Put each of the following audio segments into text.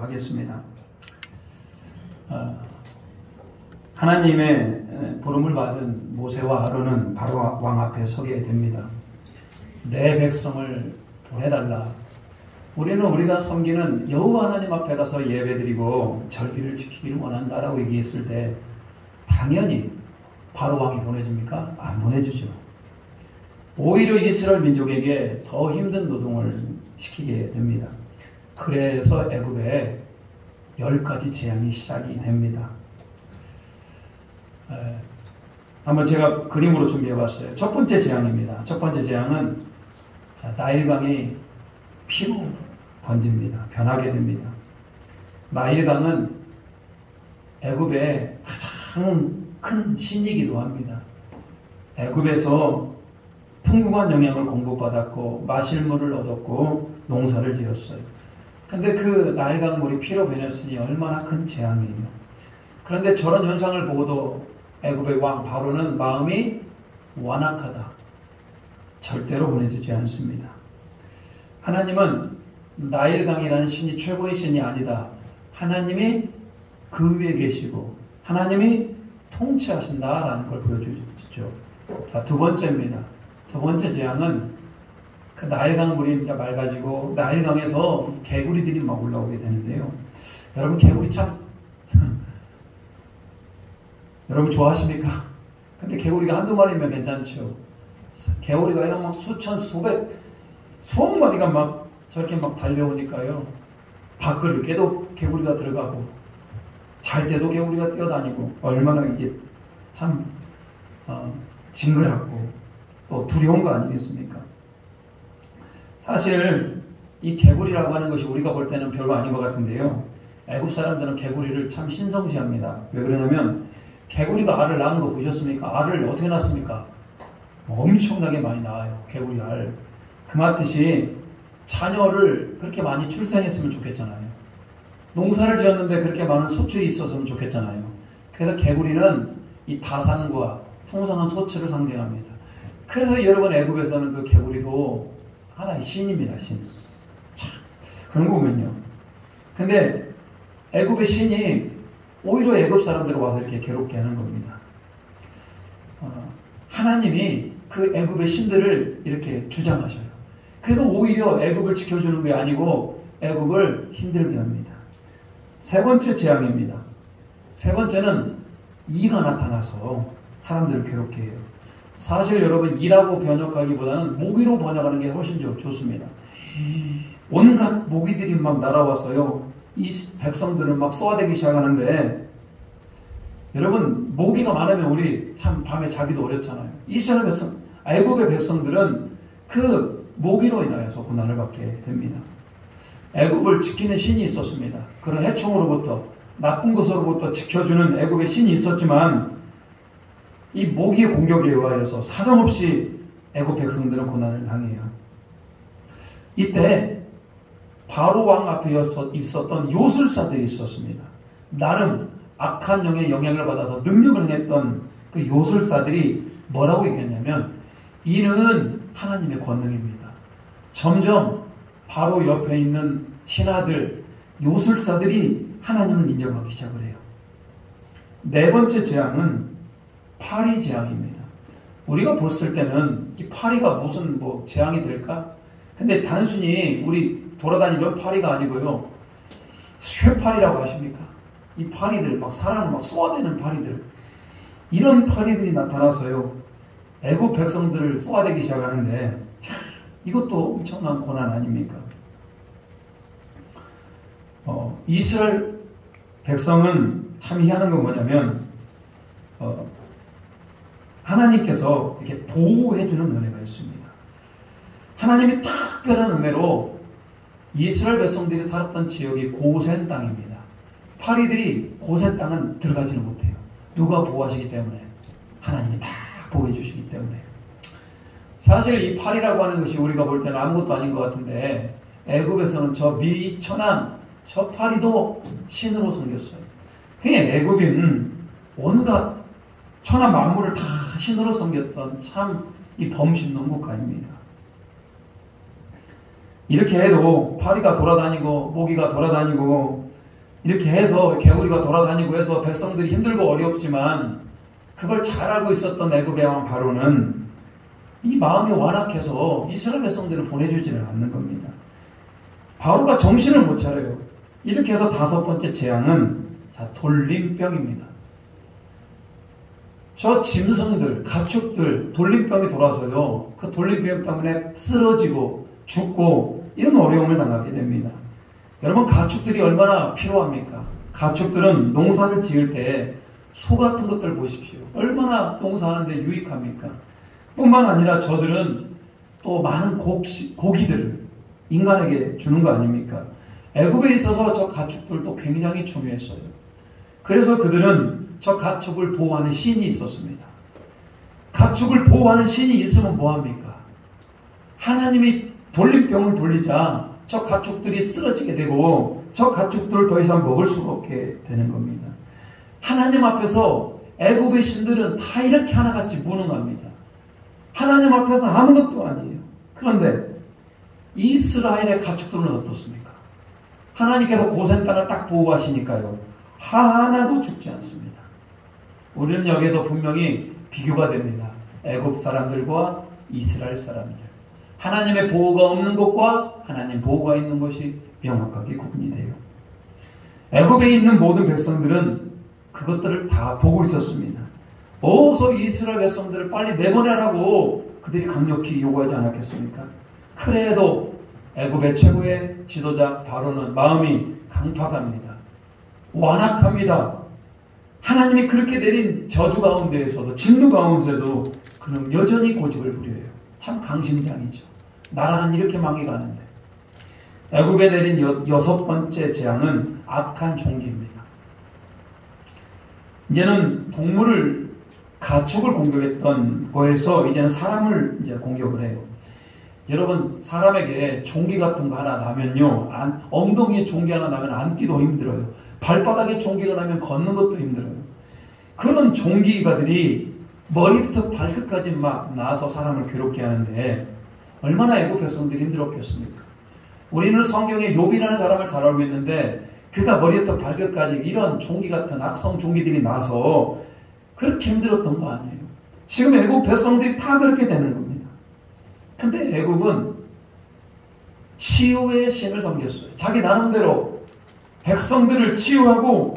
하겠습니다. 하나님의 부름을 받은 모세와 아론은 바로 왕 앞에 서게 됩니다. 내 백성을 보내달라. 우리는 우리가 섬기는 여호와 하나님 앞에 가서 예배드리고 절기를 지키기를 원한다라고 얘기했을 때 당연히 바로 왕이 보내줍니까? 안 보내주죠. 오히려 이스라엘 민족에게 더 힘든 노동을 시키게 됩니다. 그래서 애굽에 10가지 재앙이 시작이 됩니다. 한번 제가 그림으로 준비해봤어요. 첫 번째 재앙입니다. 첫 번째 재앙은 나일강이 피로 번집니다. 변하게 됩니다. 나일강은 애굽의 가장 큰 신이기도 합니다. 애굽에서 풍부한 영양을 공급받았고 마실 물을 얻었고 농사를 지었어요. 근데 그 나일강 물이 피로 변했으니 얼마나 큰 재앙이에요. 그런데 저런 현상을 보고도 애굽의 왕 바로는 마음이 완악하다. 절대로 보내주지 않습니다. 하나님은 나일강이라는 신이 최고의 신이 아니다. 하나님이 그 위에 계시고 하나님이 통치하신다라는 걸 보여주죠. 자, 두 번째입니다. 두 번째 재앙은 그 나일강 물이 맑아지고 나일강에서 개구리들이 막 올라오게 되는데요. 여러분 개구리 참 여러분 좋아하십니까? 근데 개구리가 한두 마리면 괜찮죠. 개구리가 이런 막 수천 수백 수억 마리가 막 저렇게 막 달려오니까요. 밖을 깨도 개구리가 들어가고 잘 때도 개구리가 뛰어다니고 얼마나 이게 참 징그럽고 또 두려운 거 아니겠습니까? 사실 이 개구리라고 하는 것이 우리가 볼 때는 별거 아닌 것 같은데요. 애굽 사람들은 개구리를 참 신성시합니다. 왜 그러냐면 개구리가 알을 낳는 거 보셨습니까? 알을 어떻게 낳습니까? 엄청나게 많이 낳아요. 개구리 알. 그 말듯이 자녀를 그렇게 많이 출생했으면 좋겠잖아요. 농사를 지었는데 그렇게 많은 소출이 있었으면 좋겠잖아요. 그래서 개구리는 이 다산과 풍성한 소출을 상징합니다. 그래서 여러분 애굽에서는 그 개구리도 하나의 신입니다. 신. 참, 그런 거 보면요. 근데 애굽의 신이 오히려 애굽 사람들을 와서 이렇게 괴롭게 하는 겁니다. 하나님이 그 애굽의 신들을 이렇게 주장하셔요. 그래서 오히려 애굽을 지켜주는 게 아니고 애굽을 힘들게 합니다. 세 번째 재앙입니다. 세 번째는 이가 나타나서 사람들을 괴롭게 해요. 사실 여러분 이라고 번역하기보다는 모기로 번역하는 게 훨씬 좋습니다. 온갖 모기들이 막 날아왔어요. 이 백성들은 막 쏘아대기 시작하는데 여러분 모기가 많으면 우리 참 밤에 자기도 어렵잖아요. 이스라엘 백성, 애굽의 백성들은 그 모기로 인하여서 고난을 받게 됩니다. 애굽을 지키는 신이 있었습니다. 그런 해충으로부터 나쁜 것으로부터 지켜주는 애굽의 신이 있었지만 이 모기의 공격에 의하여서 사정없이 애굽 백성들은 고난을 당해요. 이때 바로 왕 앞에 있었던 요술사들이 있었습니다. 나름 악한 영의 영향을 받아서 능력을 행했던 그 요술사들이 뭐라고 얘기했냐면 이는 하나님의 권능입니다. 점점 바로 옆에 있는 신하들, 요술사들이 하나님을 인정하기 시작을 해요. 네 번째 재앙은 파리 재앙입니다. 우리가 봤을 때는 이 파리가 무슨 재앙이 될까? 근데 단순히 우리 돌아다니는 파리가 아니고요. 쇠파리라고 하십니까? 이 파리들, 막 사람을 막 쏘아대는 파리들. 이런 파리들이 나타나서요. 애굽 백성들을 쏘아대기 시작하는데 이것도 엄청난 고난 아닙니까? 이스라엘 백성은 참 희한한 건 뭐냐면 하나님께서 이렇게 보호해주는 은혜가 있습니다. 하나님이 특별한 은혜로 이스라엘 백성들이 살았던 지역이 고센 땅입니다. 파리들이 고센 땅은 들어가지는 못해요. 누가 보호하시기 때문에? 하나님이 다 보호해 주시기 때문에. 사실 이 파리라고 하는 것이 우리가 볼 때는 아무것도 아닌 것 같은데 애굽에서는 저 미천한 저 파리도 신으로 섬겼어요. 그냥 애굽인 온갖 천하 만물을 다 신으로 섬겼던 참 이 범신론 국가입니다. 이렇게 해도 파리가 돌아다니고 모기가 돌아다니고 이렇게 해서 개구리가 돌아다니고 해서 백성들이 힘들고 어렵지만 그걸 잘 알고 있었던 애굽의 왕 바로는 이 마음이 완악해서 이스라엘 백성들을 보내주지를 않는 겁니다. 바로가 정신을 못 차려요. 이렇게 해서 다섯 번째 재앙은 돌림병입니다. 저 짐승들, 가축들 돌림병이 돌아서요. 그 돌림병 때문에 쓰러지고 죽고 이런 어려움을 당하게 됩니다. 여러분, 가축들이 얼마나 필요합니까? 가축들은 농사를 지을 때 소 같은 것들 보십시오. 얼마나 농사하는데 유익합니까? 뿐만 아니라 저들은 또 많은 고기들을 인간에게 주는 거 아닙니까? 애굽에 있어서 저 가축들도 굉장히 중요했어요. 그래서 그들은 저 가축을 보호하는 신이 있었습니다. 가축을 보호하는 신이 있으면 뭐합니까? 하나님이 돌림병을 돌리자 저 가축들이 쓰러지게 되고 저 가축들을 더 이상 먹을 수가 없게 되는 겁니다. 하나님 앞에서 애굽의 신들은 다 이렇게 하나같이 무능합니다. 하나님 앞에서 아무것도 아니에요. 그런데 이스라엘의 가축들은 어떻습니까? 하나님께서 고센 땅을 딱 보호하시니까요. 하나도 죽지 않습니다. 우리는 여기에도 분명히 비교가 됩니다. 애굽 사람들과 이스라엘 사람들. 하나님의 보호가 없는 것과 하나님 보호가 있는 것이 명확하게 구분이 돼요. 애굽에 있는 모든 백성들은 그것들을 다 보고 있었습니다. 어서 이스라엘 백성들을 빨리 내보내라고 그들이 강력히 요구하지 않았겠습니까? 그래도 애굽의 최고의 지도자 바로는 마음이 강팍합니다. 완악합니다. 하나님이 그렇게 내린 저주 가운데에서도 진노 가운데서도 그는 여전히 고집을 부려요. 참 강심장이죠. 나라는 이렇게 망해 가는데. 애굽에 내린 여섯 번째 재앙은 악한 종기입니다. 이제는 동물을 가축을 공격했던 거에서 이제는 사람을 이제 공격을 해요. 여러분, 사람에게 종기 같은 거 하나 나면요, 엉덩이에 종기 하나 나면 앉기도 힘들어요. 발바닥에 종기가 나면 걷는 것도 힘들어요. 그런 종기가들이 머리부터 발끝까지 막 나서 사람을 괴롭게 하는데 얼마나 애국 백성들이 힘들었겠습니까? 우리는 성경에 욥이라는 사람을 잘 알고 있는데 그가 머리부터 발끝까지 이런 종기 같은 악성 종기들이 나서 그렇게 힘들었던 거 아니에요. 지금 애국 백성들이 다 그렇게 되는 겁니다. 근데 애국은 치유의 신을 섬겼어요. 자기 나름대로 백성들을 치유하고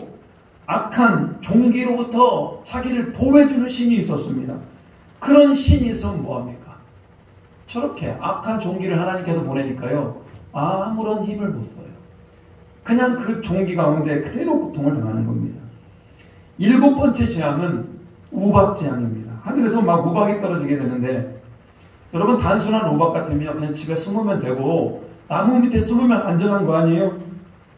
악한 종기로부터 자기를 보호해주는 신이 있었습니다. 그런 신이 있으면 뭐합니까? 저렇게 악한 종기를 하나님께서 보내니까요, 아무런 힘을 못 써요. 그냥 그 종기 가운데 그대로 고통을 당하는 겁니다. 일곱 번째 재앙은 우박 재앙입니다. 하늘에서 막 우박이 떨어지게 되는데, 여러분, 단순한 우박 같으면 그냥 집에 숨으면 되고 나무 밑에 숨으면 안전한 거 아니에요?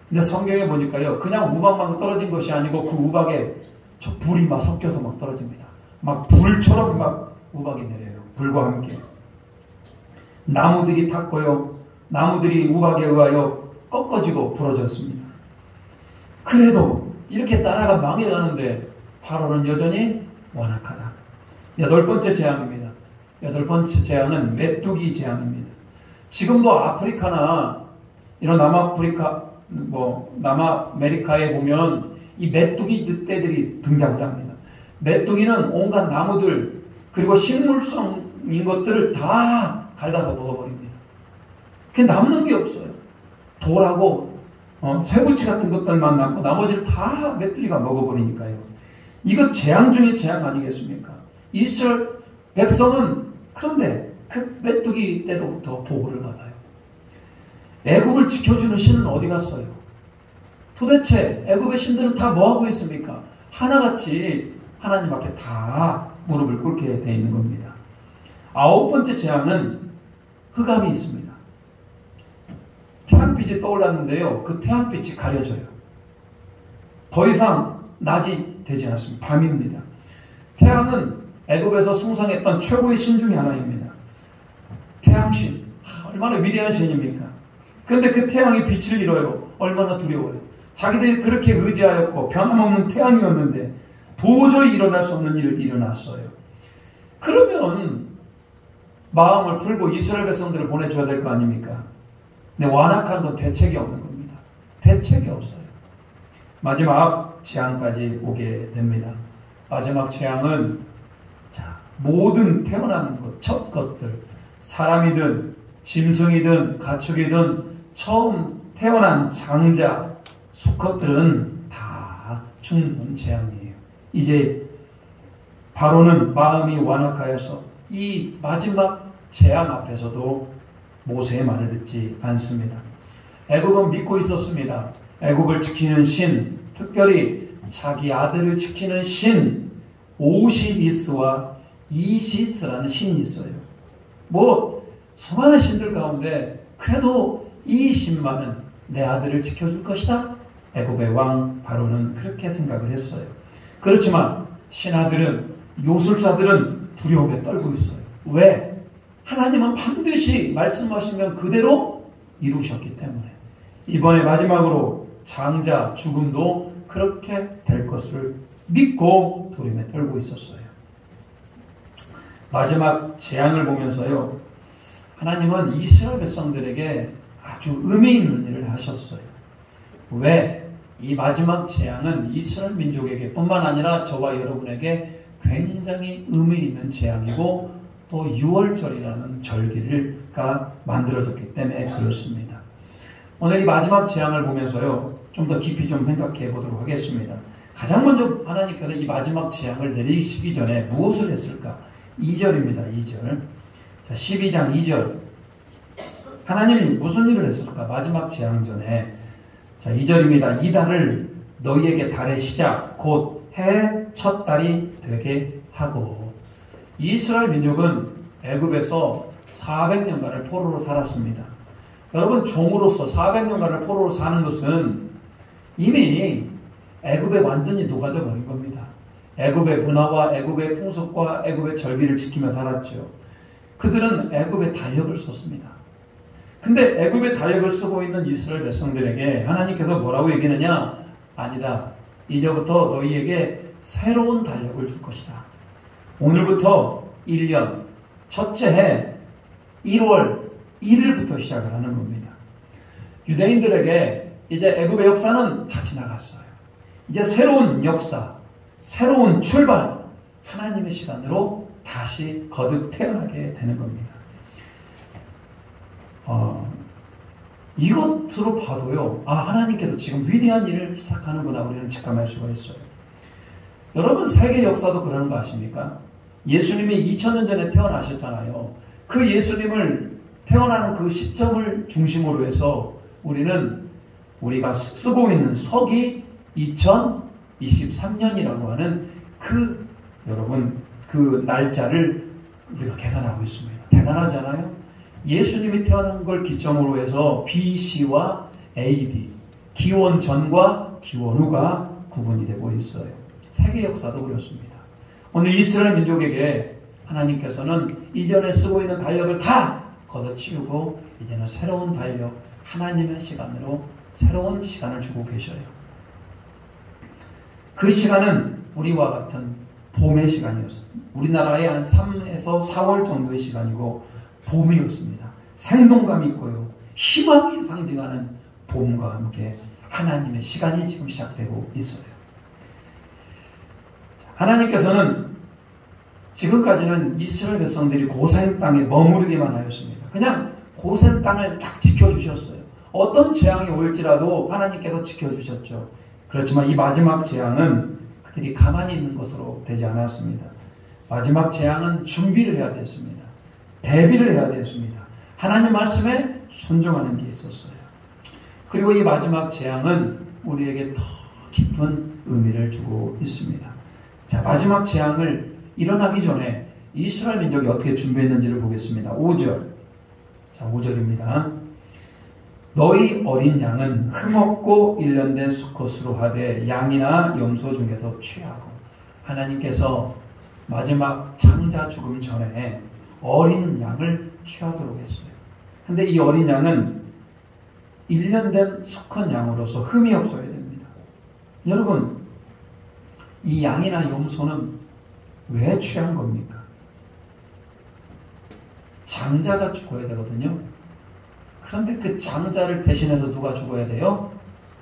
근데 성경에 보니까요, 그냥 우박만 떨어진 것이 아니고 그 우박에 저 불이 막 섞여서 막 떨어집니다. 막 불처럼 막 우박이 내려요. 불과 함께. 나무들이 탔고요. 나무들이 우박에 의하여 꺾어지고 부러졌습니다. 그래도 이렇게 나라가 망해가는데 바로는 여전히 완악하다. 여덟 번째 재앙입니다. 여덟 번째 재앙은 메뚜기 재앙입니다. 지금도 아프리카나 이런 남아메리카에 보면 이 메뚜기 늑대들이 등장을 합니다. 메뚜기는 온갖 나무들 그리고 식물성인 것들을 다 갉아서 먹어버립니다. 그게 남는 게 없어요. 돌하고 쇠붙이 같은 것들만 남고 나머지를 다 메뚜기가 먹어버리니까요. 이거 재앙 중에 재앙 아니겠습니까? 이스라엘 백성은 그런데 그 메뚜기 때로부터 보호를 받아요. 애굽을 지켜주는 신은 어디 갔어요? 도대체 애굽의 신들은 다 뭐하고 있습니까? 하나같이 하나님 앞에 다 무릎을 꿇게 돼 있는 겁니다. 아홉 번째 재앙은 흑암이 있습니다. 태양빛이 떠올랐는데요, 그 태양빛이 가려져요. 더 이상 낮이 되지 않습니다. 밤입니다. 태양은 애굽에서 숭상했던 최고의 신 중에 하나입니다. 태양신, 얼마나 위대한 신입니까? 그런데 그 태양이 빛을 잃어요. 얼마나 두려워요. 자기들이 그렇게 의지하였고 변함없는 태양이었는데 도저히 일어날 수 없는 일을 일어났어요. 그러면 마음을 풀고 이스라엘 백성들을 보내줘야 될 거 아닙니까? 근데 완악한 건 대책이 없는 겁니다. 대책이 없어요. 마지막 재앙까지 오게 됩니다. 마지막 재앙은 모든 태어난 것, 첫 것들, 사람이든 짐승이든 가축이든 처음 태어난 장자, 수컷들은 다 죽는 재앙이에요. 이제 바로는 마음이 완악하여서 이 마지막 재앙 앞에서도 모세의 말을 듣지 않습니다. 애굽은 믿고 있었습니다. 애굽을 지키는 신, 특별히 자기 아들을 지키는 신 오시리스와 이시스라는 신이 있어요. 수많은 신들 가운데 그래도 이 신만은 내 아들을 지켜줄 것이다. 애굽의 왕 바로는 그렇게 생각을 했어요. 그렇지만 신하들은, 요술사들은 두려움에 떨고 있어요. 왜? 하나님은 반드시 말씀하시면 그대로 이루셨기 때문에. 이번에 마지막으로 장자 죽음도 그렇게 될 것을 믿고 두려움에 떨고 있었어요. 마지막 재앙을 보면서요, 하나님은 이스라엘 백성들에게 아주 의미 있는 일을 하셨어요. 왜? 이 마지막 재앙은 이스라엘 민족에게 뿐만 아니라 저와 여러분에게 굉장히 의미 있는 재앙이고 또 유월절이라는 절기가 만들어졌기 때문에 그렇습니다. 오늘 이 마지막 재앙을 보면서요, 좀 더 깊이 좀 생각해 보도록 하겠습니다. 가장 먼저 하나님께서 이 마지막 재앙을 내리시기 전에 무엇을 했을까? 2절입니다. 2절. 자, 12장 2절. 하나님이 무슨 일을 했을까? 마지막 재앙 전에. 자, 2절입니다. 이 달을 너희에게 달의 시작, 곧 해의 첫 달이 되게 하고. 이스라엘 민족은 애굽에서 400년간을 포로로 살았습니다. 여러분, 종으로서 400년간을 포로로 사는 것은 이미 애굽에 완전히 녹아져 버린 겁니다. 애굽의 문화와 애굽의 풍습과 애굽의 절기를 지키며 살았죠. 그들은 애굽의 달력을 썼습니다. 근데 애굽의 달력을 쓰고 있는 이스라엘 백성들에게 하나님께서 뭐라고 얘기하느냐? 아니다. 이제부터 너희에게 새로운 달력을 줄 것이다. 오늘부터 1년 첫째 해 1월 1일부터 시작을 하는 겁니다. 유대인들에게 이제 애굽의 역사는 다 지나갔어요. 이제 새로운 역사, 새로운 출발, 하나님의 시간으로 다시 거듭 태어나게 되는 겁니다. 이것으로 봐도요, 하나님께서 지금 위대한 일을 시작하는구나 우리는 직감할 수가 있어요. 여러분, 세계 역사도 그러는 거 아십니까? 예수님이 2000년 전에 태어나셨잖아요. 그 예수님을 태어나는 그 시점을 중심으로 해서 우리가 쓰고 있는 서기 2023년이라고 하는 여러분, 그 날짜를 우리가 계산하고 있습니다. 대단하잖아요? 예수님이 태어난 걸 기점으로 해서 BC와 AD, 기원 전과 기원 후가 구분이 되고 있어요. 세계 역사도 그렇습니다. 오늘 이스라엘 민족에게 하나님께서는 이전에 쓰고 있는 달력을 다 걷어치우고 이제는 새로운 달력, 하나님의 시간으로 새로운 시간을 주고 계셔요. 그 시간은 우리와 같은 봄의 시간이었습니다. 우리나라의 한 3에서 4월 정도의 시간이고 봄이었습니다. 생동감 있고요, 희망이 상징하는 봄과 함께 하나님의 시간이 지금 시작되고 있어요. 하나님께서는 지금까지는 이스라엘 백성들이 고센 땅에 머무르기만 하였습니다. 그냥 고센 땅을 딱 지켜주셨어요. 어떤 재앙이 올지라도 하나님께서 지켜주셨죠. 그렇지만 이 마지막 재앙은 그들이 가만히 있는 것으로 되지 않았습니다. 마지막 재앙은 준비를 해야 됐습니다. 대비를 해야 됐습니다. 하나님 말씀에 순종하는 게 있었어요. 그리고 이 마지막 재앙은 우리에게 더 깊은 의미를 주고 있습니다. 자, 마지막 재앙을 일어나기 전에 이스라엘 민족이 어떻게 준비했는지를 보겠습니다. 5절. 자, 5절입니다. 너희 어린 양은 흠없고 일련된 수컷으로 하되 양이나 염소 중에서 취하고. 하나님께서 마지막 창자 죽음 전에 어린 양을 취하도록 했어요. 근데 이 어린 양은 일련된 수컷 양으로서 흠이 없어야 됩니다. 여러분, 이 양이나 염소는 왜 취한 겁니까? 장자가 죽어야 되거든요. 그런데 그 장자를 대신해서 누가 죽어야 돼요?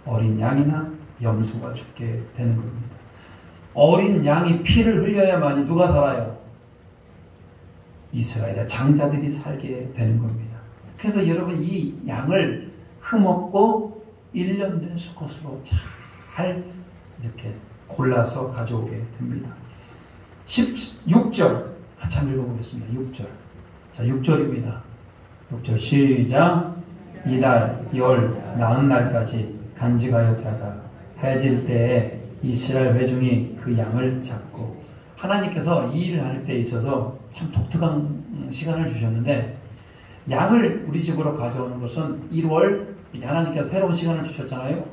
어린 양이나 염소가 죽게 되는 겁니다. 어린 양이 피를 흘려야만이 누가 살아요? 이스라엘의 장자들이 살게 되는 겁니다. 그래서 여러분 이 양을 흠없고 1년 된 수컷으로 잘 이렇게 골라서 가져오게 됩니다. 16절 같이 한번 읽어보겠습니다. 6절. 자, 6절입니다. 6절 시작. 이달 열 나은 날까지 간직하였다가 해질 때에 이스라엘 회중이 그 양을 잡고, 하나님께서 이 일을 할 때 있어서 참 독특한 시간을 주셨는데, 양을 우리 집으로 가져오는 것은 1월, 하나님께서 새로운 시간을 주셨잖아요.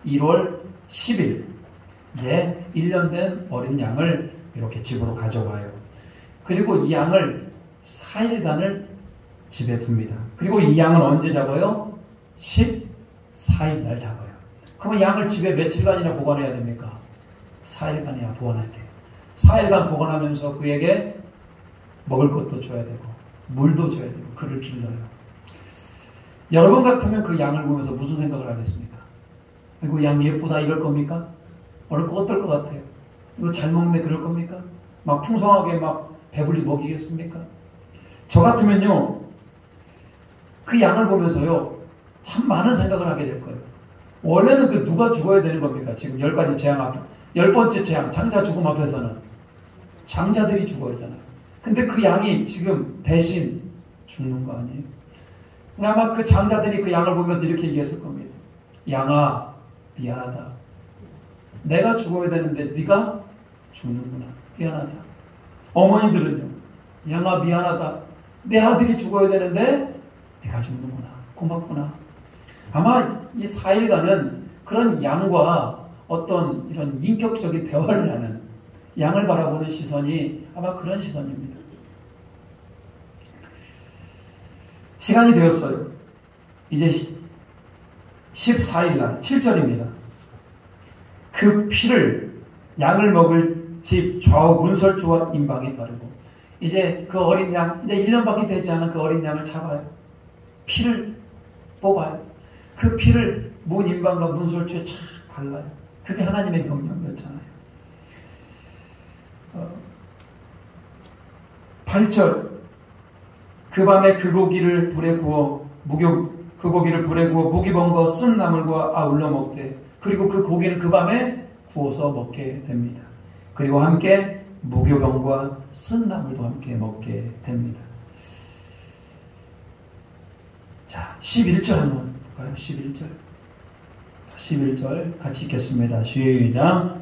1월 10일 이제 1년 된 어린 양을 이렇게 집으로 가져와요. 그리고 이 양을 4일간을 집에 둡니다. 그리고 이 양은 언제 잡아요? 14일 날 잡아요. 그러면 양을 집에 며칠간이나 보관해야 됩니까? 4일간이나 보관해야 돼요. 4일간 보관하면서 그에게 먹을 것도 줘야 되고 물도 줘야 되고 그를 길러요. 여러분 같으면 그 양을 보면서 무슨 생각을 하겠습니까? 이거 양 예쁘다 이럴 겁니까? 어떨 것 같아요? 이거 잘 먹는데 그럴 겁니까? 막 풍성하게 막 배불리 먹이겠습니까? 저 같으면요, 그 양을 보면서요, 참 많은 생각을 하게 될 거예요. 원래는 그 누가 죽어야 되는 겁니까? 지금 10가지 재앙 앞에, 10번째 재앙, 장자 죽음 앞에서는 장자들이 죽어야 하잖아요. 근데 그 양이 지금 대신 죽는 거 아니에요? 아마 그 장자들이 그 양을 보면서 이렇게 얘기했을 겁니다. 양아, 미안하다. 내가 죽어야 되는데 네가 죽는구나. 미안하다. 어머니들은요, 양아 미안하다. 내 아들이 죽어야 되는데 네가 죽는구나. 고맙구나. 아마 이 4일간은 그런 양과 어떤 이런 인격적인 대화를 하는, 양을 바라보는 시선이 아마 그런 시선입니다. 시간이 되었어요. 이제 14일 날 7절입니다. 그 피를 양을 먹을 집 좌우 문설주와 임방에 바르고, 이제 그 어린 양, 이제 1년밖에 되지 않은 그 어린 양을 잡아요. 피를 뽑아요. 그 피를 문 임방과 문설주에 쫙 발라요. 그게 하나님의 명령이었잖아요. 8절. 그 밤에 그 고기를 불에 구워 무기범과 쓴 나물과 아울러 먹되, 그리고 그 고기는 그 밤에 구워서 먹게 됩니다. 그리고 함께 무교병과 쓴 나물도 함께 먹게 됩니다. 자, 11절 한번 볼까요? 11절 같이 읽겠습니다. 시작.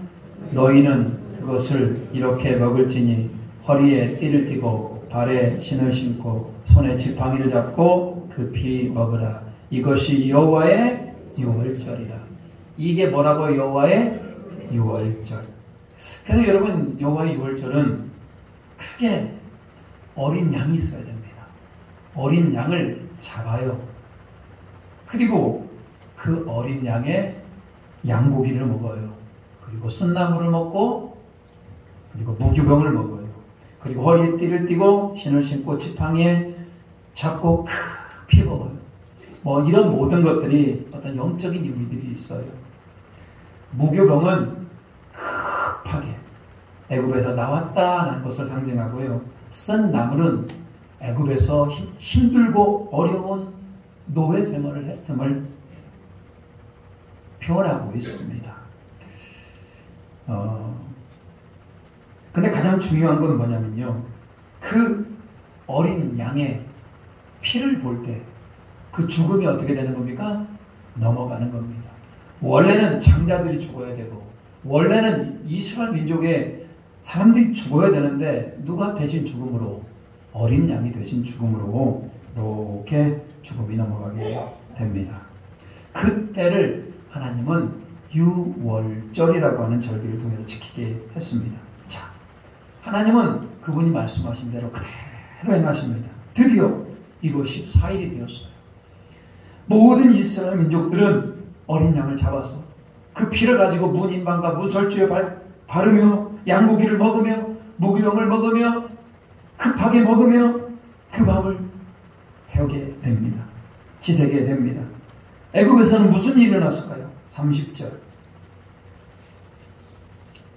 너희는 그것을 이렇게 먹을지니 허리에 띠를 띠고 발에 신을 신고 손에 지팡이를 잡고 급히 먹으라. 이것이 여호와의 유월절이라. 이게 뭐라고? 여호와의 유월절. 그래서 여러분, 여호와의 유월절은 크게 어린 양이 있어야 됩니다. 어린 양을 잡아요. 그리고 그 어린 양의 양고기를 먹어요. 그리고 쓴나물을 먹고, 그리고 무교병을 먹어요. 그리고 허리에 띠를 띠고 신을 신고 지팡이에 잡고 급히 먹어요. 뭐 이런 모든 것들이 어떤 영적인 의미들이 있어요. 무교병은 급하게 애굽에서 나왔다는 것을 상징하고요. 쓴 나물은 애굽에서 힘들고 어려운 노예 생활을 했음을 표현하고 있습니다. 근데 가장 중요한 건 뭐냐면요, 그 어린 양의 피를 볼 때 그 죽음이 어떻게 되는 겁니까? 넘어가는 겁니다. 원래는 장자들이 죽어야 되고, 원래는 이스라엘 민족의 사람들이 죽어야 되는데 누가 대신 죽음으로, 어린 양이 대신 죽음으로 이렇게 죽음이 넘어가게 됩니다. 그때를 하나님은 유월절이라고 하는 절기를 통해서 지키게 했습니다. 자, 하나님은 그분이 말씀하신 대로 그대로 행하십니다. 드디어 이거 14일이 되었어요. 모든 이스라엘 민족들은 어린 양을 잡아서 그 피를 가지고 문 임방과 문설주에 바르며 양고기를 먹으며 무교병을 먹으며 급하게 먹으며 그 밤을 새우게 됩니다. 지새게 됩니다. 애굽에서는 무슨 일이 일어났을까요? 30절.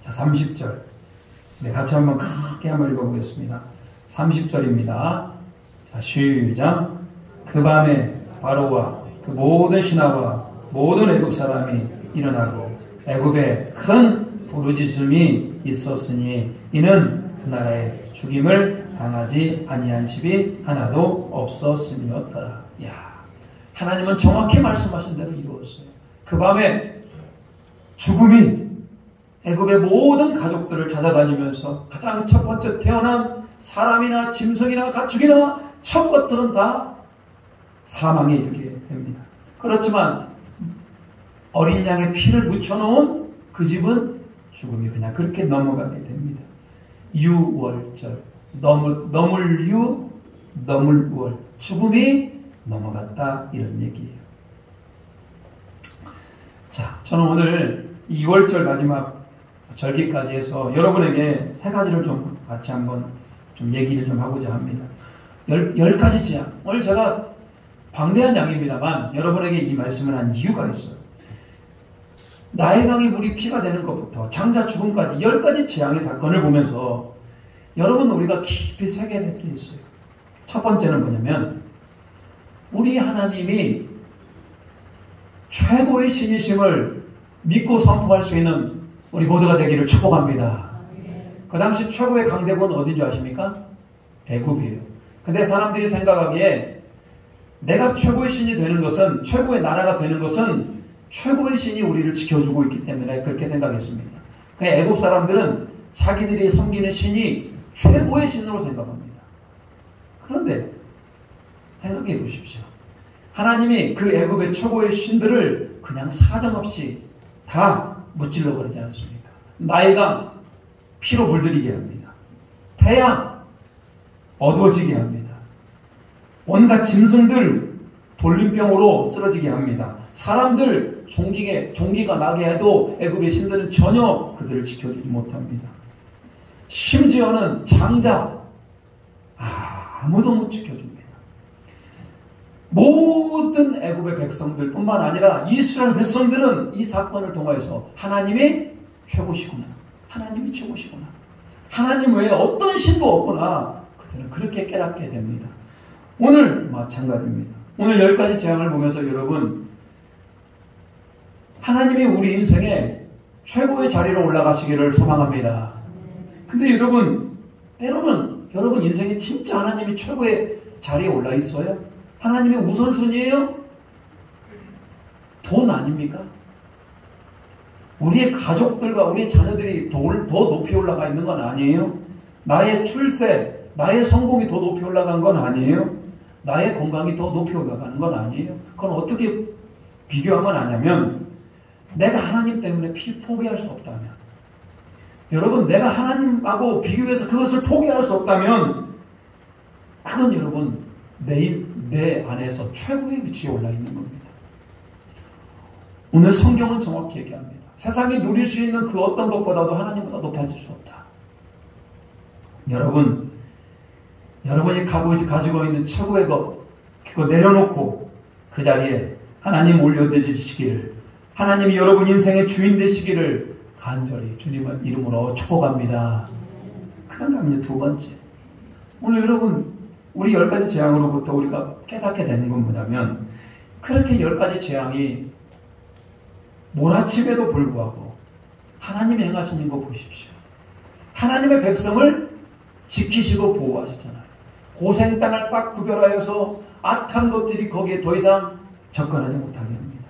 자, 30절. 네, 같이 한번 크게 한번 읽어보겠습니다. 30절입니다. 자, 시작. 그 밤에 바로와 그 모든 신하와 모든 애굽 사람이 일어나고 애굽에 큰 부르짖음이 있었으니 이는 그 나라에 죽임을 당하지 아니한 집이 하나도 없었음이었더라. 야, 하나님은 정확히 말씀하신 대로 이루었어요. 그 밤에 죽음이 애굽의 모든 가족들을 찾아다니면서 가장 첫 번째 태어난 사람이나 짐승이나 가축이나 첫 것들은 다 사망에 이르게 됩니다. 그렇지만 어린 양의 피를 묻혀놓은 그 집은 죽음이 그냥 그렇게 넘어가게 됩니다. 유월절, 넘을 유, 넘을 월, 죽음이 넘어갔다 이런 얘기예요. 자, 저는 오늘 이 2월절 마지막 절기까지 해서 여러분에게 세 가지를 좀 같이 한번 좀 얘기를 좀 하고자 합니다. 10가지 제안. 오늘 제가 방대한 양입니다만 여러분에게 이 말씀을 한 이유가 있어요. 나일강이 물이 피가 되는 것부터 장자 죽음까지 10가지 재앙의 사건을 보면서 여러분 우리가 깊이 새겨야 될 게 있어요. 첫 번째는 뭐냐면 우리 하나님이 최고의 신이심을 믿고 선포할 수 있는 우리 모두가 되기를 축복합니다. 그 당시 최고의 강대국은 어딘지 아십니까? 애굽이에요. 근데 사람들이 생각하기에 내가 최고의 신이 되는 것은, 최고의 나라가 되는 것은 최고의 신이 우리를 지켜주고 있기 때문에 그렇게 생각했습니다. 그냥 애굽 사람들은 자기들이 섬기는 신이 최고의 신으로 생각합니다. 그런데 생각해 보십시오. 하나님이 그 애굽의 최고의 신들을 그냥 사정없이 다 무찔러 버리지 않습니까? 나일강 피로 물들이게 합니다. 태양 어두워지게 합니다. 온갖 짐승들 돌림병으로 쓰러지게 합니다. 사람들 종기가 나게 해도 애굽의 신들은 전혀 그들을 지켜주지 못합니다. 심지어는 장자 아무도 못 지켜줍니다. 모든 애굽의 백성들뿐만 아니라 이스라엘 백성들은 이 사건을 통해서 하나님이 최고시구나, 하나님이 최고시구나, 하나님 외에 어떤 신도 없구나, 그들은 그렇게 깨닫게 됩니다. 오늘 마찬가지입니다. 오늘 10가지 재앙을 보면서 여러분, 하나님이 우리 인생에 최고의 자리로 올라가시기를 소망합니다. 근데 여러분, 때로는 여러분 인생에 진짜 하나님이 최고의 자리에 올라 있어요? 하나님의 우선순위예요? 돈 아닙니까? 우리의 가족들과 우리의 자녀들이 더 높이 올라가 있는 건 아니에요? 나의 출세, 나의 성공이 더 높이 올라간 건 아니에요? 나의 건강이 더 높이 올라가는 건 아니에요? 그건 어떻게 비교하면 아냐면 내가 하나님 때문에 포기할 수 없다면, 여러분 내가 하나님하고 비교해서 그것을 포기할 수 없다면 그건 여러분 내 안에서 최고의 위치에 올라 있는 겁니다. 오늘 성경은 정확히 얘기합니다. 세상이 누릴 수 있는 그 어떤 것보다도 하나님보다 높아질 수 없다. 여러분이 가지고 있는 최고의 것, 그거 내려놓고 그 자리에 하나님 올려드리시기를, 하나님이 여러분 인생의 주인 되시기를 간절히 주님의 이름으로 축복합니다. 그런가 두 번째, 오늘 여러분 우리 10가지 재앙으로부터 우리가 깨닫게 되는 건 뭐냐면, 그렇게 10가지 재앙이 몰아침에도 불구하고 하나님이 행하시는 거 보십시오. 하나님의 백성을 지키시고 보호하시잖아요. 고생 땅을 딱 구별하여서 악한 것들이 거기에 더 이상 접근하지 못하게 합니다.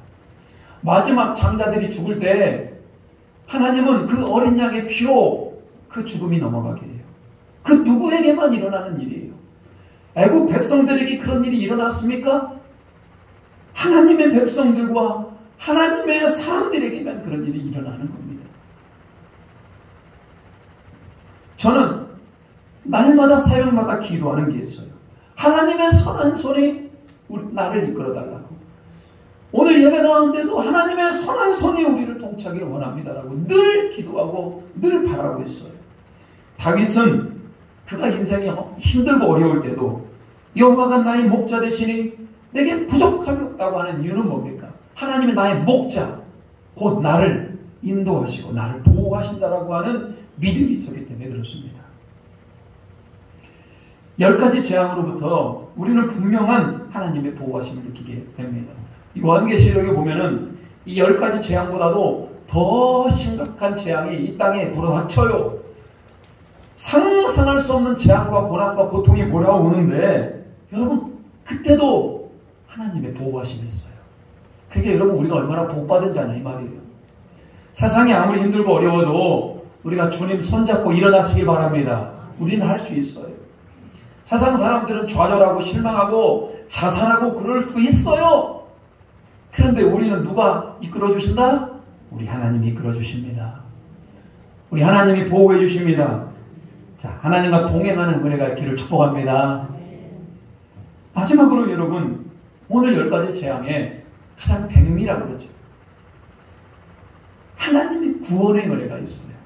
마지막 장자들이 죽을 때 하나님은 그 어린 양의 피로 그 죽음이 넘어가게 해요. 그 누구에게만 일어나는 일이에요. 애국 백성들에게 그런 일이 일어났습니까? 하나님의 백성들과 하나님의 사람들에게만 그런 일이 일어나는 겁니다. 저는 날마다 새벽마다 기도하는 게 있어요. 하나님의 선한 손이 나를 이끌어달라고. 오늘 예배 가운데도 하나님의 선한 손이 우리를 통치하기를 원합니다라고 늘 기도하고 늘 바라고 있어요. 다윗은 그가 인생이 힘들고 어려울 때도 여호와가 나의 목자 되시니 내게 부족함이 없다고 하는 이유는 뭡니까? 하나님이 나의 목자, 곧 나를 인도하시고 나를 보호하신다라고 하는 믿음이 있었기 때문에 그렇습니다. 10가지 재앙으로부터 우리는 분명한 하나님의 보호하심을 느끼게 됩니다. 요한계시록에 보면은 이 10가지 재앙보다도 더 심각한 재앙이 이 땅에 불어닥쳐요. 상상할 수 없는 재앙과 고난과 고통이 몰아오는데 여러분 그때도 하나님의 보호하심이 있어요. 그게 여러분 우리가 얼마나 복받은 자냐 이 말이에요. 세상이 아무리 힘들고 어려워도 우리가 주님 손잡고 일어나시기 바랍니다. 우리는 할 수 있어요. 세상 사람들은 좌절하고 실망하고 자살하고 그럴 수 있어요. 그런데 우리는 누가 이끌어 주신다? 우리 하나님이 이끌어 주십니다. 우리 하나님이 보호해 주십니다. 자, 하나님과 동행하는 은혜가 있기를 축복합니다. 마지막으로 여러분, 오늘 10가지 재앙에 가장 백미라고 그러죠. 하나님이 구원의 은혜가 있어요.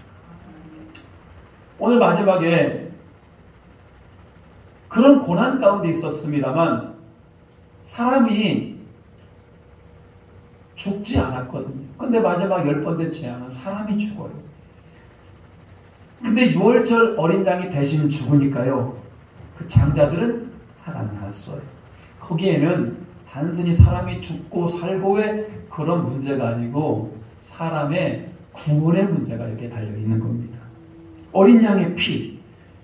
오늘 마지막에 그런 고난 가운데 있었습니다만 사람이 죽지 않았거든요. 근데 마지막 10번째 재앙은 사람이 죽어요. 근데 6월절 어린 양이 대신 죽으니까요. 그 장자들은 살아났어요. 거기에는 단순히 사람이 죽고 살고의 그런 문제가 아니고 사람의 구원의 문제가 여기에 달려있는 겁니다. 어린 양의 피.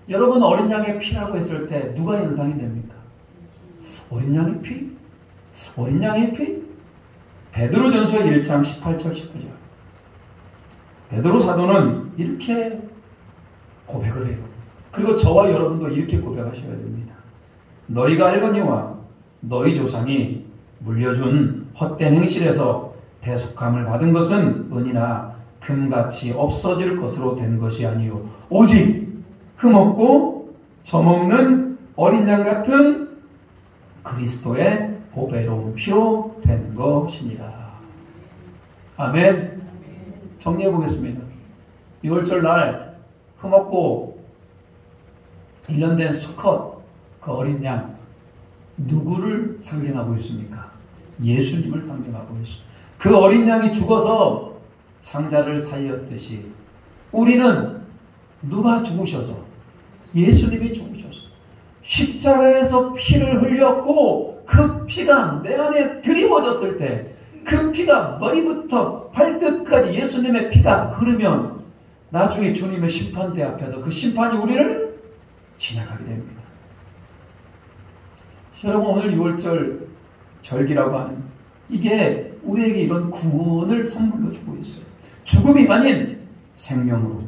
여러분 어린 양의 피라고 했을 때 누가 연상이 됩니까? 어린 양의 피? 어린 양의 피? 베드로전서 1장 18절 19절. 베드로 사도는 이렇게 고백을 해요. 그리고 저와 여러분도 이렇게 고백하셔야 됩니다. 너희가 알거니와 너희 조상이 물려준 헛된 행실에서 대속함을 받은 것은 은이나 금같이 없어질 것으로 된 것이 아니요 오직 흠없고 점없는 어린 양 같은 그리스도의 보배로운 피로 된 것이니라. 아멘. 정리해 보겠습니다. 6월절 날 흠없고 1년 된 수컷 그 어린 양 누구를 상징하고 있습니까? 예수님을 상징하고 있습니다. 그 어린 양이 죽어서 장자를 살렸듯이 우리는 누가 죽으셔서 예수님이 죽으셔서 십자가에서 피를 흘렸고 그 피가 내 안에 드리워졌을 때 그 피가 머리부터 발끝까지 예수님의 피가 흐르면 나중에 주님의 심판대 앞에서 그 심판이 우리를 지나가게 됩니다. 여러분 오늘 6월절 절기라고 하는 이게 우리에게 이런 구원을 선물로 주고 있어요. 죽음이 아닌 생명으로,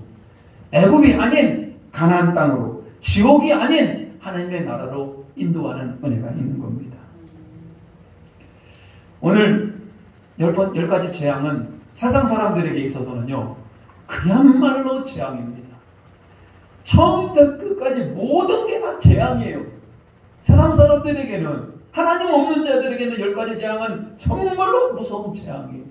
애굽이 아닌 가나안 땅으로, 지옥이 아닌 하나님의 나라로 인도하는 은혜가 있는 겁니다. 오늘 10가지 재앙은 세상 사람들에게 있어서는요 그야말로 재앙입니다. 처음부터 끝까지 모든 게 다 재앙이에요. 세상 사람들에게는, 하나님 없는 자들에게는 10가지 재앙은 정말로 무서운 재앙이에요.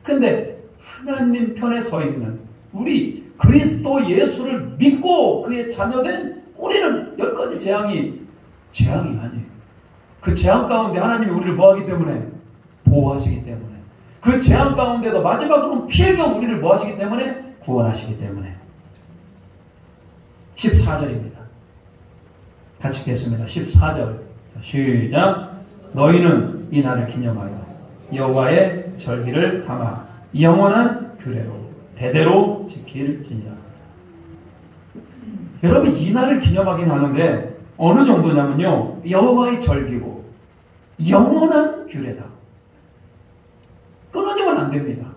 근데 하나님 편에 서 있는 우리 그리스도 예수를 믿고 그의 자녀된 우리는 10가지 재앙이 아니에요. 그 재앙 가운데 하나님이 우리를 뭐하기 때문에? 보호하시기 때문에. 그 재앙 가운데도 마지막으로는 피해 경 우리를 뭐하시기 때문에? 구원하시기 때문에. 14절입니다. 같이 읽겠습니다. 14절 시작. 너희는 이 날을 기념하여 여호와의 절기를 삼아 영원한 규례로 대대로 지킬지니라. 여러분 이 날을 기념하긴 하는데 어느 정도냐면요 여호와의 절기고 영원한 규례다. 끊어지면 안 됩니다.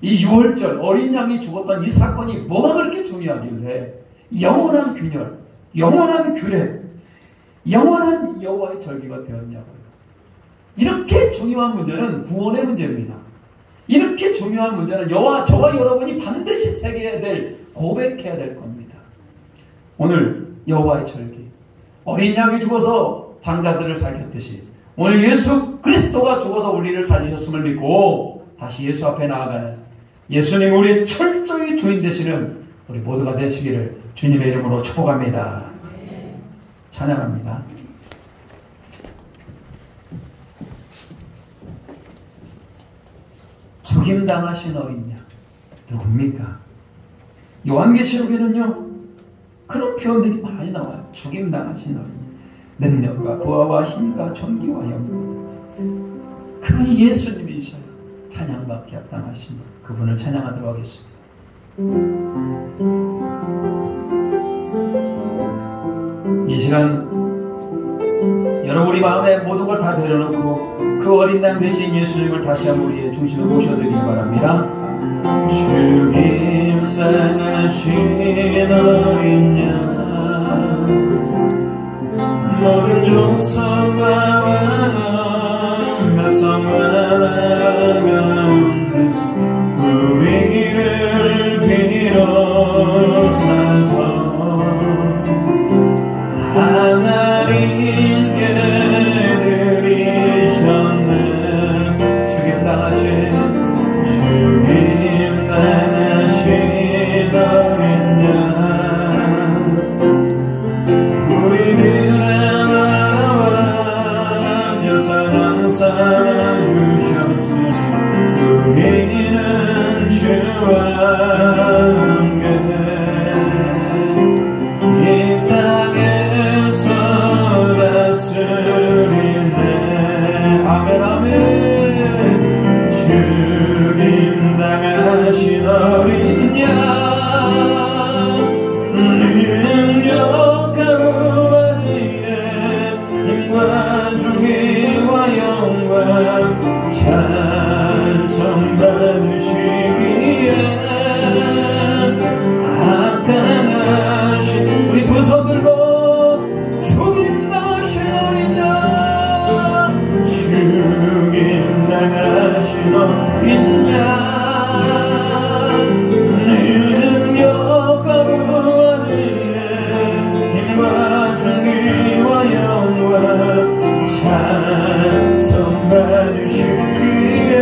이 6월절 어린 양이 죽었던 이 사건이 뭐가 그렇게 중요하길래 영원한 균열, 영원한 규례, 영원한 여호와의 절기가 되었냐고요. 이렇게 중요한 문제는 구원의 문제입니다. 이렇게 중요한 문제는 저와 여러분이 반드시 새겨야 될, 고백해야 될 겁니다. 오늘 여호와의 절기, 어린 양이 죽어서 장자들을 살렸듯이 오늘 예수 그리스도가 죽어서 우리를 살리셨음을 믿고 다시 예수 앞에 나아가는 예수님 우리의 철저히 주인 되시는 우리 모두가 되시기를 주님의 이름으로 축복합니다. 찬양합니다. 죽임당하신 어린 양 누굽니까? 요한계시록에는요 그런 표현들이 많이 나와요. 죽임당하신 어린 양, 능력과 부하와 힘과 존귀와 영광, 그분이 예수님이셔요. 찬양받기 합당하신 그분을 찬양하도록 하겠습니다. 이 시간 여러분 우리 마음에 모든 걸 다 내려놓고 그 어린 양 대신 예수님을 다시 한번 우리의 중심에 모셔드리기 바랍니다. 죽임 당하신 어린 양, 모든 족속과 백성과 가운데서 우리를 비로소서 하나님께 드리셨네. 죽임당하신 어린 양, 우리들의 나라와 사랑 쌓아주셨으니 우리는 주와 함께 이 땅에서 다스리네. 아멘 아멘. 죽임당하신 어린 양, 능력과 부활의 힘과 존귀와 영광 찬송 받으시기에 합당하신, 우리 두 손 들고 죽임당하신 어린 양, 죽임당하신 어린 양, 능력과 부활의 힘과 존귀와 영광 찬송 받으시기에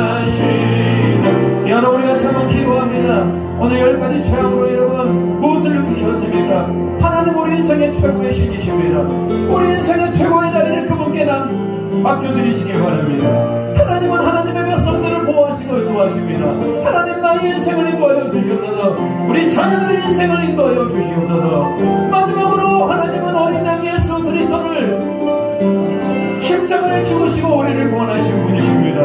합당하시다. 여러분 우리가 한번 기도합니다. 오늘 10가지 최악으로 여러분 무엇을 느끼셨습니까? 하나님 우리 인생의 최고의 신이십니다. 우리 인생의 최고의 자리를 그분께 맡겨드리시기 바랍니다. 하나님은 하나님의 백성들을 보호하시고 인도하십니다. 하나님 나의 인생을 인도하여 주시옵소서. 우리 자녀들의 인생을 인도하여 주시옵소서. 마지막으로 하나님은 어린 양 예수 그리스도를 십자가에 죽으시고 우리를 구원하신 분이십니다.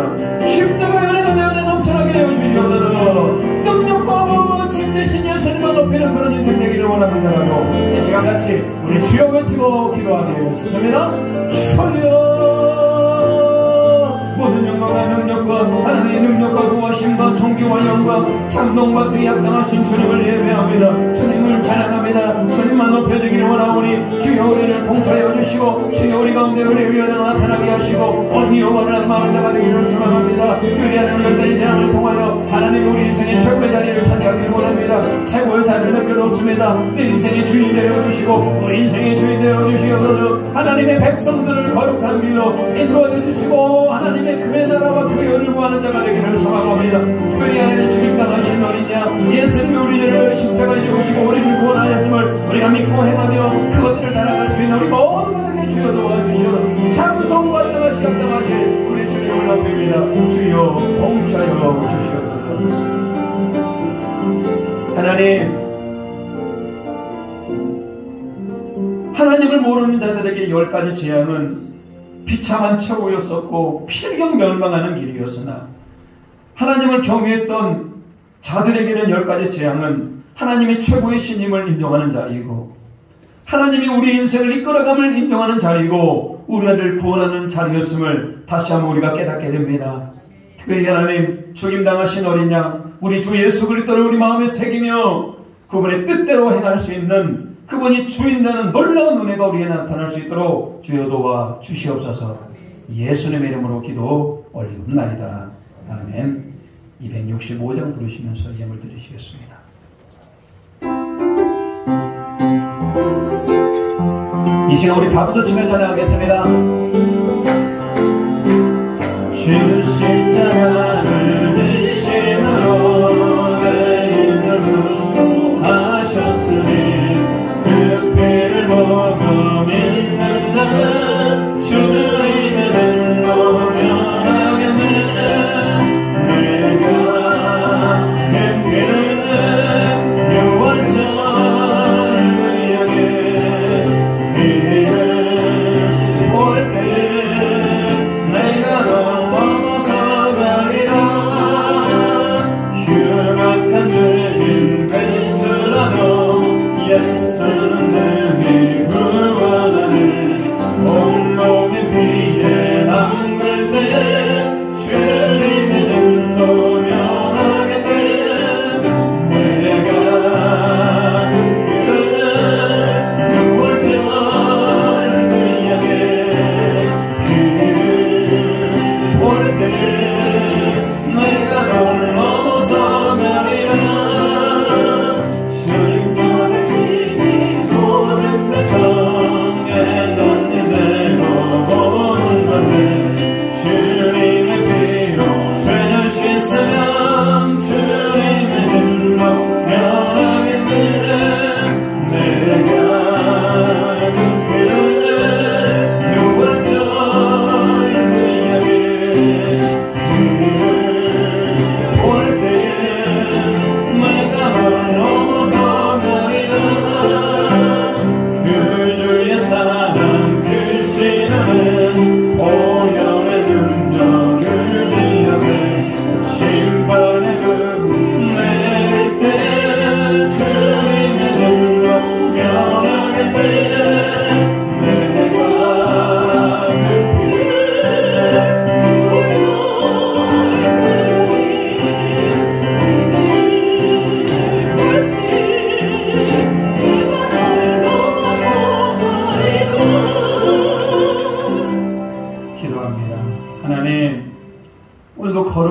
십자가의 은혜가 내 안에 넘쳐나게 하여 주시옵소서. 능력과 부와 진 대신 예수님만 높이는 그런 인생 되기를 원합니다라고 이 시간 같이 우리 주여 외치고 기도하겠습니다. 주여, 모든 영광과 능력과 하나님의 능력과 구하심과 존귀와 영광 찬송받기 합당하신 주님을 예배합니다. 주님을 찬양합니다. 주님만 높여주기를 원하오니 주여 우리를 통찰하여 주시고 주여 우리 가운데 은혜의 위엄을 나타나게 하시고 어디 영원한 마음을 나가기를 소망합니다. 그리 하나님 10가지 재앙을 통하여 하나님이 우리 인생의 최고의 자리를 차지하기를 원합니다. 최고의 자리를 넘겨놓습니다. 내 인생의 주인 되어주시고 우리 인생의 주인 되어주시옵소서. 하나님의 백성들을 거룩한 길로 인도하여 주시고 하나님의 그의 나라와 그의 은을 구하는 자가 되기를 소망합니다. 특별히 하나님의 죽임당하신 어린 양 예수님이 우리를 십자가에 죽으시고 우리를 구원하셨음을 우리가 믿고 행하며 그것들을 따라갈 수 있는 우리 모든 분에게 주여 도와주시옵소서. 찬송받다가 시작당하신 우리 주님을 높입니다. 주여 봉차여 주시옵소서. 하나님을 모르는 자들에게 10가지 재앙은 비참한 최후였었고 필경 멸망하는 길이었으나 하나님을 경외했던 자들에게는 10가지 재앙은 하나님이 최고의 신임을 인정하는 자리이고 하나님이 우리 인생을 이끌어감을 인정하는 자리이고 우리를 구원하는 자리였음을 다시 한번 우리가 깨닫게 됩니다. 특별히 하나님 죽임당하신 어린 양 우리 주 예수 그리스도를 우리 마음에 새기며 그분의 뜻대로 행할 수 있는 그분이 주인되는 놀라운 은혜가 우리에게 나타날 수 있도록 주여 도와 주시옵소서. 예수님의 이름으로 기도 올리옵나이다. 아멘. 265장 부르시면서 예물 드리시겠습니다. 이 시간 우리 박수 치며 찬양하겠습니다. 주 십자가를 지심으로 죄인을 구속하셨으니 그 피를 먹어 믿는 자는 주님의 된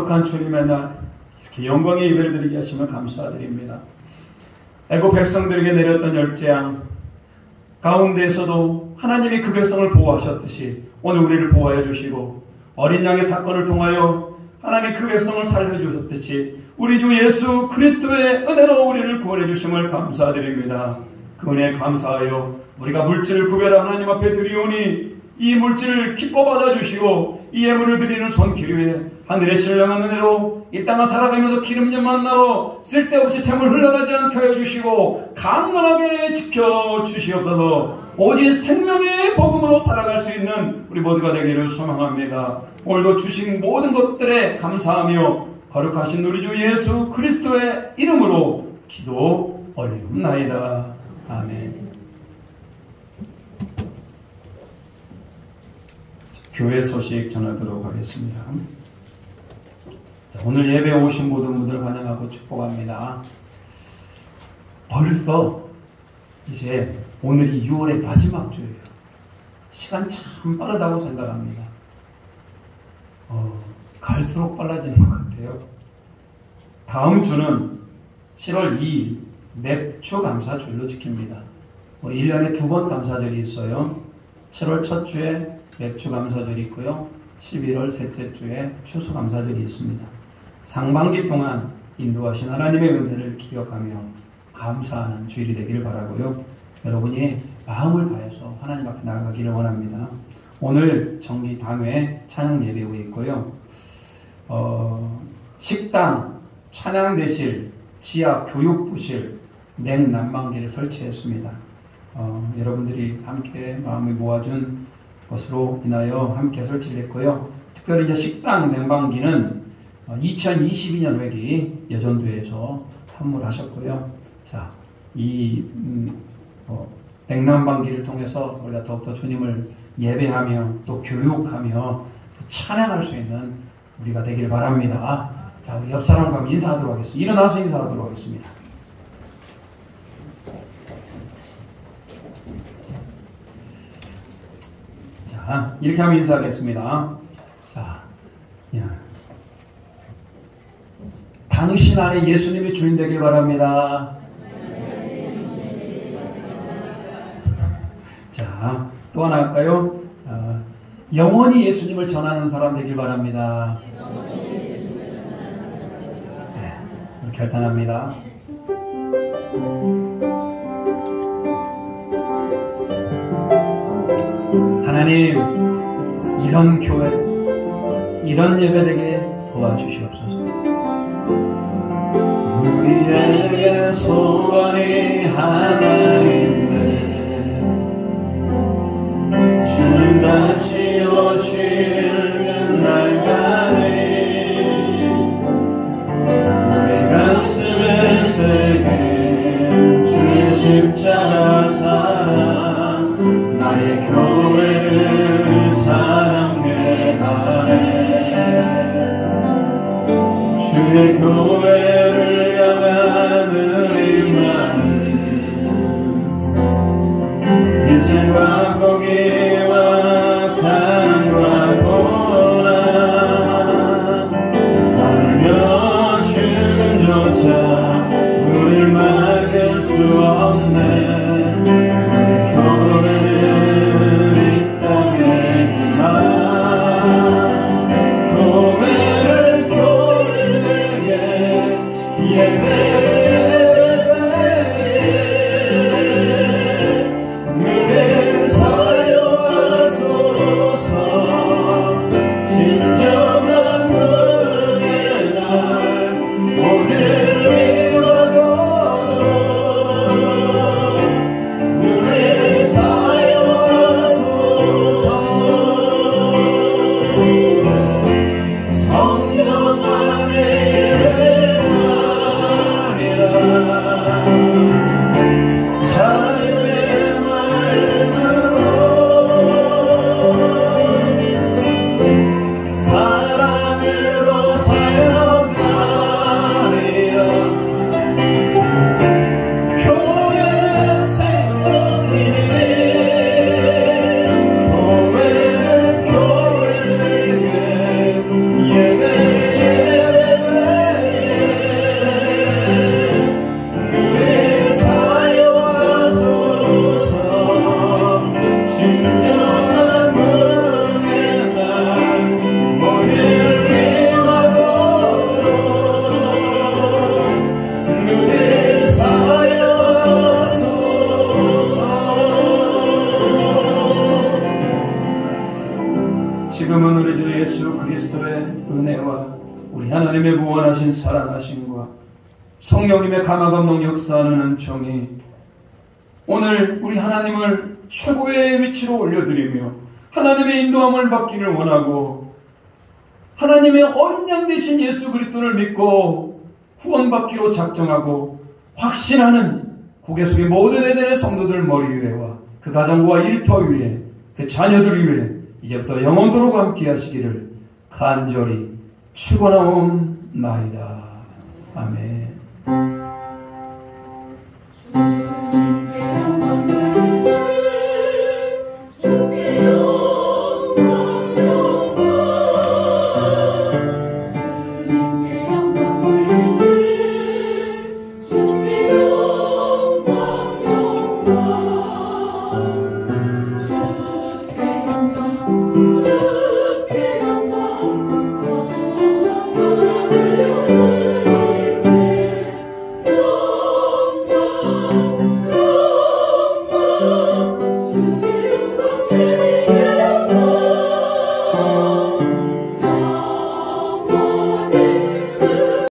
거룩한 주님의 날 이렇게 영광의 예배를 드리게 하심을 감사드립니다. 애굽 백성들에게 내렸던 열재앙 가운데에서도 하나님이 그 백성을 보호하셨듯이 오늘 우리를 보호해 주시고 어린 양의 사건을 통하여 하나님이 그 백성을 살려주셨듯이 우리 주 예수 그리스도의 은혜로 우리를 구원해 주심을 감사드립니다. 그 은혜에 감사하여 우리가 물질을 구별해 하나님 앞에 드리오니 이 물질을 기뻐 받아주시고 이 예물을 드리는 손길 위에 하늘의 신령한 은혜로 이 땅을 살아가면서 기름진 만나로 쓸데없이 재물 흘러가지 않게 하여 주시고 강건하게 지켜주시옵소서. 오직 생명의 복음으로 살아갈 수 있는 우리 모두가 되기를 소망합니다. 오늘도 주신 모든 것들에 감사하며 거룩하신 우리 주 예수 그리스도의 이름으로 기도 올리옵나이다. 아멘. 교회 소식 전하도록 하겠습니다. 자, 오늘 예배에 오신 모든 분들 환영하고 축복합니다. 벌써 이제 오늘이 6월의 마지막 주예요. 시간 참 빠르다고 생각합니다. 갈수록 빨라지는 것 같아요. 다음 주는 7월 2일 맵추 감사주일로 지킵니다. 우리 1년에 2번 감사절이 있어요. 7월 첫 주에 맵추 감사절이 있고요. 11월 셋째 주에 추수 감사절이 있습니다. 상반기 동안 인도하신 하나님의 은혜를 기억하며 감사하는 주일이 되기를 바라고요. 여러분이 마음을 다해서 하나님 앞에 나아가기를 원합니다. 오늘 정기 당회 찬양 예배 후에 있고요. 식당, 찬양대실, 지하 교육부실, 냉난방기를 설치했습니다. 여러분들이 함께 마음을 모아준 것으로 인하여 함께 설치를 했고요. 특별히 이제 식당 냉방기는 2022년 회기 여전도에서 판물하셨고요. 자, 이 냉난방기를 통해서 우리가 더욱더 주님을 예배하며 또 교육하며 찬양할 수 있는 우리가 되기를 바랍니다. 자, 우리 옆 사람과 한번 인사하도록 하겠습니다. 일어나서 인사하도록 하겠습니다. 자, 이렇게 하면 인사하겠습니다. 자, 당신 안에 예수님이 주인 되길 바랍니다. 자, 또 하나 할까요? 영원히 예수님을 전하는 사람 되길 바랍니다. 네, 결단합니다. 하나님, 이런 교회, 이런 예배되게 도와주시옵소서. 우리에게 소원이 하나 있네. 주님 다시 오실 날까지 우리 가슴에 새긴 주의 십자가 사랑 나의 교회를 사랑해 하네. 주의 교회를 향하는 이 마음 인생과 고기와 탄과 고난 하물며 죽음조차 우릴 막을 수 없네. 우리 교회를 이 땅에 교회를 교회에게 예배해 눈에서 우리 하나님의 무한하신 사랑하심과 성령님의 감화감동 역사하는 은총이 오늘 우리 하나님을 최고의 위치로 올려드리며 하나님의 인도함을 받기를 원하고 하나님의 어린 양 되신 예수 그리스도를 믿고 구원받기로 작정하고 확신하는 고개 숙인 모든 에덴의 성도들 머리 위에와 그 가정과 일터 위에 그 자녀들 위에 이제부터 영원토록 함께 하시기를 간절히 축원하옵나이다. 아멘.